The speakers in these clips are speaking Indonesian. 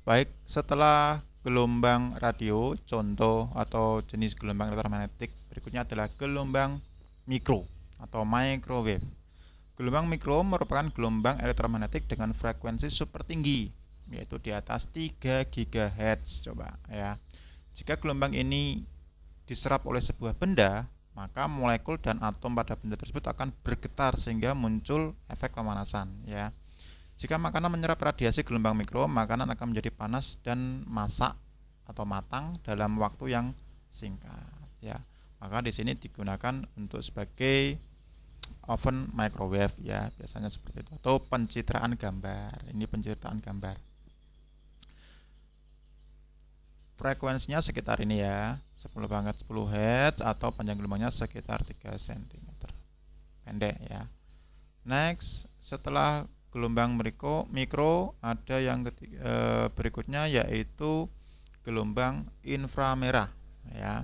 Baik, setelah gelombang radio, contoh atau jenis gelombang elektromagnetik berikutnya adalah gelombang mikro atau microwave. Gelombang mikro merupakan gelombang elektromagnetik dengan frekuensi super tinggi, yaitu di atas 3 GHz. Coba ya. Jika gelombang ini diserap oleh sebuah benda, maka molekul dan atom pada benda tersebut akan bergetar sehingga muncul efek pemanasan ya. Jika makanan menyerap radiasi gelombang mikro, makanan akan menjadi panas dan masak atau matang dalam waktu yang singkat ya. Maka di sini digunakan untuk sebagai oven microwave ya, biasanya seperti itu, atau pencitraan gambar. Ini pencitraan gambar. Frekuensinya sekitar ini ya, 10 Hz atau panjang gelombangnya sekitar 3 cm. Pendek ya. Next, setelah gelombang mikro ada yang berikutnya yaitu gelombang inframerah ya.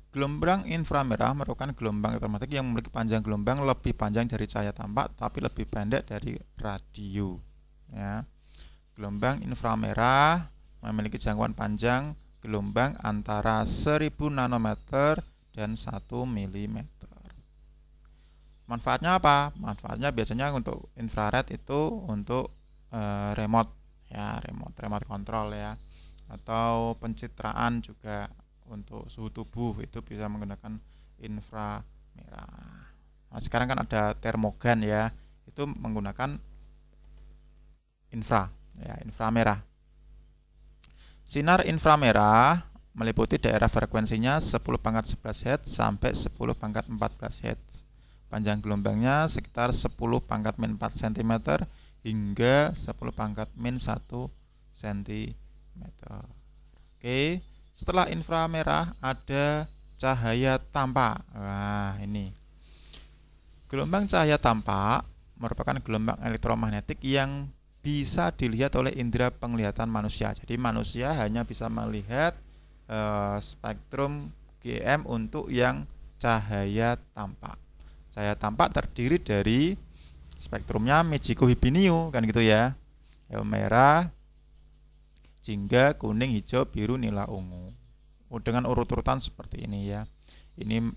Gelombang inframerah merupakan gelombang elektromagnetik yang memiliki panjang gelombang lebih panjang dari cahaya tampak tapi lebih pendek dari radio ya. Gelombang inframerah memiliki jangkauan panjang gelombang antara 1000 nanometer dan 1 mm. Manfaatnya apa? Manfaatnya biasanya untuk infrared itu untuk remote ya, remote control ya, atau pencitraan juga untuk suhu tubuh itu bisa menggunakan inframerah. Nah, sekarang kan ada termogan ya, itu menggunakan inframerah. Sinar inframerah meliputi daerah frekuensinya 10⁻11 Hz sampai 10⁻14 Hz. Panjang gelombangnya sekitar 10⁻⁴ cm hingga 10⁻⁻1 cm. Oke, setelah inframerah ada cahaya tampak. Nah, ini. Gelombang cahaya tampak merupakan gelombang elektromagnetik yang bisa dilihat oleh indera penglihatan manusia. Jadi manusia hanya bisa melihat spektrum GM untuk yang cahaya tampak. Cahaya tampak terdiri dari spektrumnya Michiko Hibiniu kan gitu ya. Yang merah, jingga, kuning, hijau, biru, nila, ungu. Dengan urut-urutan seperti ini ya. Ini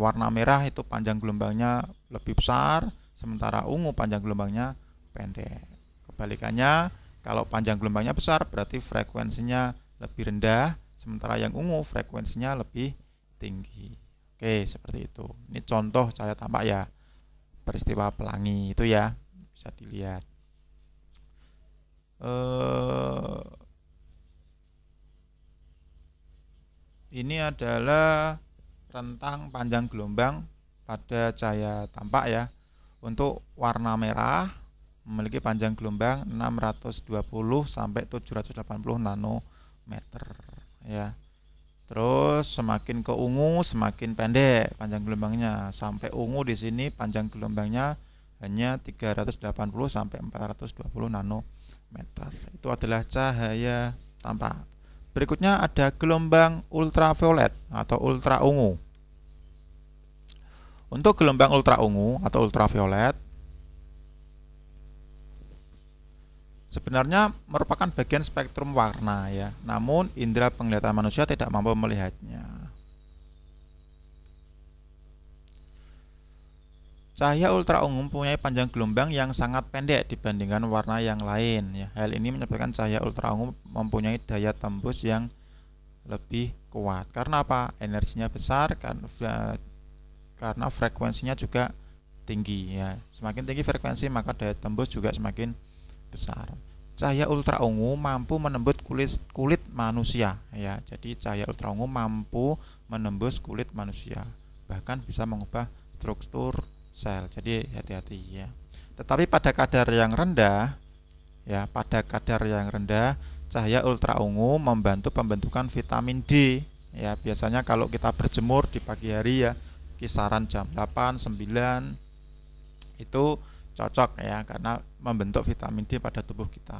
warna merah itu panjang gelombangnya lebih besar, sementara ungu panjang gelombangnya pendek. Kebalikannya, kalau panjang gelombangnya besar berarti frekuensinya lebih rendah, sementara yang ungu frekuensinya lebih tinggi. Oke, seperti itu. Ini contoh cahaya tampak ya, peristiwa pelangi itu ya, bisa dilihat. Ini adalah rentang panjang gelombang pada cahaya tampak ya. Untuk warna merah memiliki panjang gelombang 620 sampai 780 nanometer ya. Terus semakin ke ungu semakin pendek panjang gelombangnya, sampai ungu di sini panjang gelombangnya hanya 380 sampai 420 nanometer. Itu adalah cahaya tampak. Berikutnya ada gelombang ultraviolet atau ultra ungu. Untuk gelombang ultra ungu atau ultraviolet sebenarnya merupakan bagian spektrum warna ya, namun indera penglihatan manusia tidak mampu melihatnya. Cahaya ultra ungu mempunyai panjang gelombang yang sangat pendek dibandingkan warna yang lain ya. Hal ini menyebabkan cahaya ultra ungu mempunyai daya tembus yang lebih kuat. Karena apa? Energinya besar karena frekuensinya juga tinggi ya. Semakin tinggi frekuensi maka daya tembus juga semakin besar. Cahaya ultra ungu mampu menembus kulit manusia ya. Jadi cahaya ultra ungu mampu menembus kulit manusia, bahkan bisa mengubah struktur sel. Jadi hati-hati ya. Tetapi pada kadar yang rendah ya, cahaya ultra ungu membantu pembentukan vitamin D ya. Biasanya kalau kita berjemur di pagi hari ya, kisaran jam 8, 9 itu cocok ya, karena membentuk vitamin D pada tubuh kita.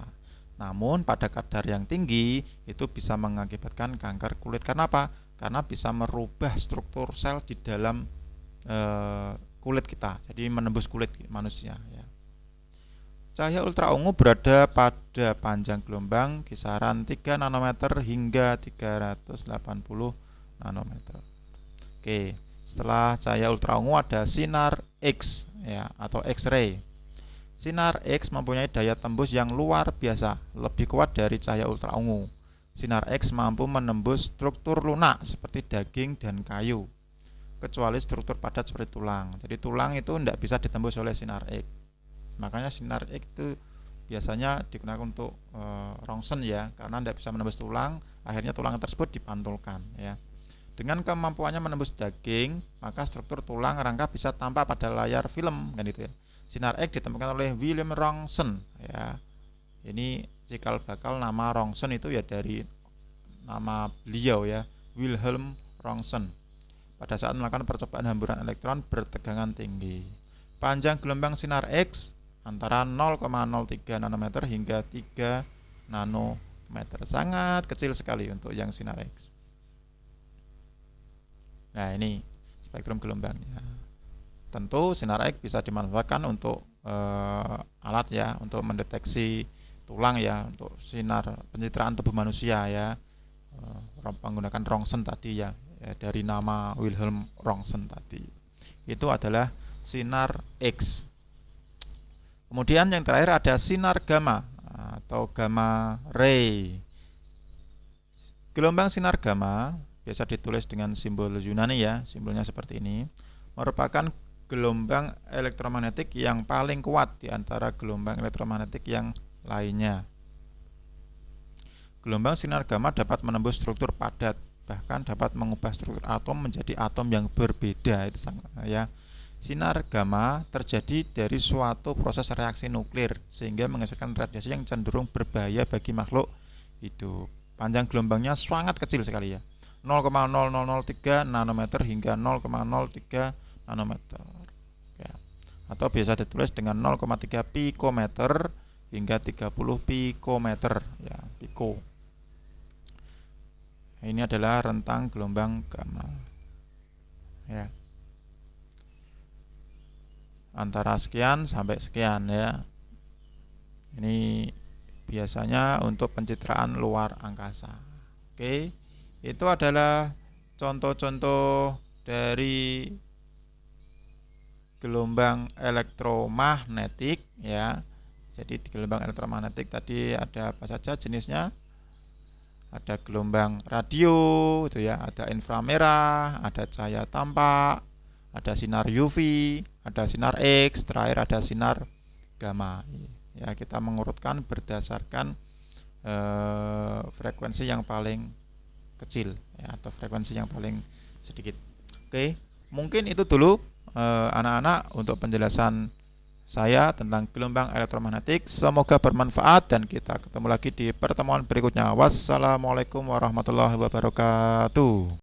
Namun pada kadar yang tinggi itu bisa mengakibatkan kanker kulit. Karena apa? Karena bisa merubah struktur sel di dalam kulit kita, jadi menembus kulit manusia ya. Cahaya ultraungu berada pada panjang gelombang kisaran 3 nanometer hingga 380 nanometer. Oke, setelah cahaya ultraungu ada sinar X ya atau X-ray. Sinar X mempunyai daya tembus yang luar biasa, lebih kuat dari cahaya ultraungu. Sinar X mampu menembus struktur lunak seperti daging dan kayu, kecuali struktur padat seperti tulang. Jadi tulang itu tidak bisa ditembus oleh sinar X. Makanya sinar X itu biasanya digunakan untuk rongsen ya, karena tidak bisa menembus tulang, akhirnya tulang tersebut dipantulkan ya. Dengan kemampuannya menembus daging, maka struktur tulang rangka bisa tampak pada layar film kan itu ya. Sinar X ditemukan oleh William Röntgen ya. Ini cikal bakal nama Röntgen itu ya dari nama beliau ya, Wilhelm Röntgen. Pada saat melakukan percobaan hamburan elektron bertegangan tinggi. Panjang gelombang sinar X antara 0,03 nanometer hingga 3 nanometer. Sangat kecil sekali untuk yang sinar X. Nah, ini spektrum gelombangnya. Tentu sinar X bisa dimanfaatkan untuk alat ya, untuk mendeteksi tulang ya, untuk sinar pencitraan tubuh manusia ya, menggunakan Röntgen tadi ya, dari nama Wilhelm Röntgen tadi. Itu adalah sinar X. Kemudian yang terakhir ada sinar gamma atau gamma ray. Gelombang sinar gamma biasa ditulis dengan simbol Yunani ya, simbolnya seperti ini, merupakan gelombang elektromagnetik yang paling kuat di antara gelombang elektromagnetik yang lainnya. Gelombang sinar gamma dapat menembus struktur padat, bahkan dapat mengubah struktur atom menjadi atom yang berbeda. Itu ya. Sinar gamma terjadi dari suatu proses reaksi nuklir sehingga menghasilkan radiasi yang cenderung berbahaya bagi makhluk hidup. Panjang gelombangnya sangat kecil sekali ya. 0,0003 nanometer hingga 0,03 nanometer ya. Atau biasa ditulis dengan 0,3 pikometer hingga 30 pikometer ya, piko. Ini adalah rentang gelombang gamma ya, antara sekian sampai sekian ya. Ini biasanya untuk pencitraan luar angkasa. Oke, itu adalah contoh-contoh dari gelombang elektromagnetik ya. Jadi di gelombang elektromagnetik tadi ada apa saja jenisnya? Ada gelombang radio itu ya, ada inframerah, ada cahaya tampak, ada sinar UV, ada sinar X, terakhir ada sinar gamma. Ya, kita mengurutkan berdasarkan frekuensi yang paling kecil ya, atau frekuensi yang paling sedikit. Oke, mungkin itu dulu anak-anak untuk penjelasan saya tentang gelombang elektromagnetik. Semoga bermanfaat dan kita ketemu lagi di pertemuan berikutnya. Wassalamualaikum warahmatullahi wabarakatuh.